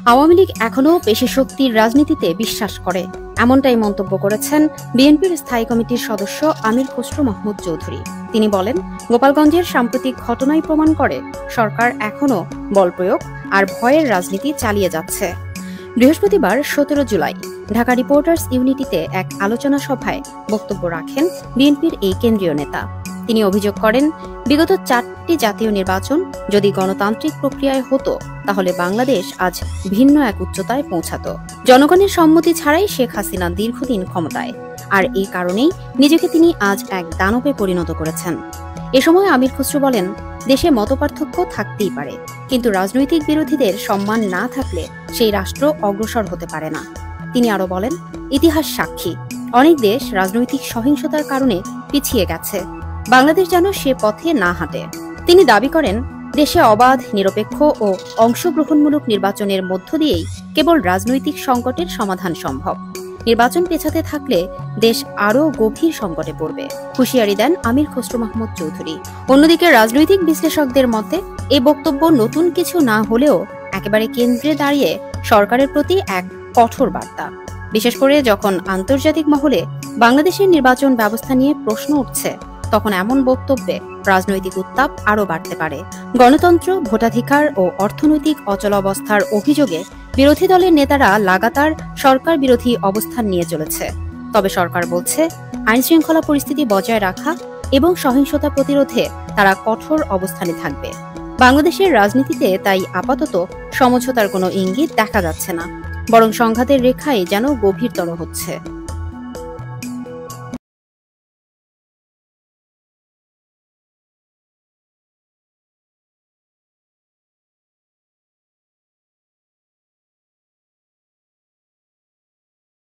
আওয়ামী লীগ এখনও পেশিশক্তির রাজনীতিতে বিশ্বাস করে, এমনটাই মন্তব্য করেছেন বিএনপির স্থায়ী কমিটির সদস্য আমির খসরু মাহমুদ চৌধুরী। তিনি বলেন, গোপালগঞ্জের সাম্প্রতিক ঘটনাই প্রমাণ করে সরকার এখনও বল প্রয়োগ আর ভয়ের রাজনীতি চালিয়ে যাচ্ছে। বৃহস্পতিবার 17 জুলাই ঢাকা রিপোর্টার্স ইউনিটিতে এক আলোচনা সভায় বক্তব্য রাখেন বিএনপির এই কেন্দ্রীয় নেতা। তিনি অভিযোগ করেন, বিগত 4টি জাতীয় নির্বাচন যদি গণতান্ত্রিক প্রক্রিয়ায় হতো তাহলে বাংলাদেশ আজ ভিন্ন এক উচ্চতায় পৌঁছাত। জনগণের সম্মতি ছাড়াই শেখ হাসিনা দীর্ঘদিন ক্ষমতায়, আর এই কারণেই নিজেকে তিনি আজ এক দানবে পরিণত করেছেন। এ সময় আমির খসরু বলেন, দেশে মতপার্থক্য থাকতেই পারে, কিন্তু রাজনৈতিক বিরোধীদের সম্মান না থাকলে সেই রাষ্ট্র অগ্রসর হতে পারে না। তিনি আরো বলেন, ইতিহাস সাক্ষী, অনেক দেশ রাজনৈতিক সহিংসতার কারণে পিছিয়ে গেছে, বাংলাদেশ যেন সে পথে না হাঁটে। তিনি দাবি করেন, দেশে অবাধ, নিরপেক্ষ ও অংশগ্রহণমূলক নির্বাচনের মধ্য দিয়েই কেবল রাজনৈতিক সংকটের সমাধান সম্ভব। নির্বাচন পেছাতে থাকলে দেশ আরও গভীর সংকটে পড়বে, হুঁশিয়ারি দেন আমির খসরু মাহমুদ চৌধুরী। অন্যদিকে রাজনৈতিক বিশ্লেষকদের মতে এই বক্তব্য নতুন কিছু না হলেও একেবারে কেন্দ্রে দাঁড়িয়ে সরকারের প্রতি এক কঠোর বার্তা, বিশেষ করে যখন আন্তর্জাতিক মহলে বাংলাদেশের নির্বাচন ব্যবস্থা নিয়ে প্রশ্ন উঠছে, তখন এমন বক্তব্যে রাজনৈতিক উত্তাপ আরও বাড়তে পারে। গণতন্ত্র, ভোটাধিকার ও অর্থনৈতিক অচলাবস্থার অভিযোগে বিরোধী দলের নেতারা লাগাতার সরকার বিরোধী অবস্থান নিয়ে চলেছে। তবে সরকার বলছে, আইনশৃঙ্খলা পরিস্থিতি বজায় রাখা এবং সহিংসতা প্রতিরোধে তারা কঠোর অবস্থানে থাকবে। বাংলাদেশের রাজনীতিতে তাই আপাতত সমঝোতার কোনো ইঙ্গিত দেখা যাচ্ছে না, বরং সংঘাতের রেখাই যেন গভীরতর হচ্ছে।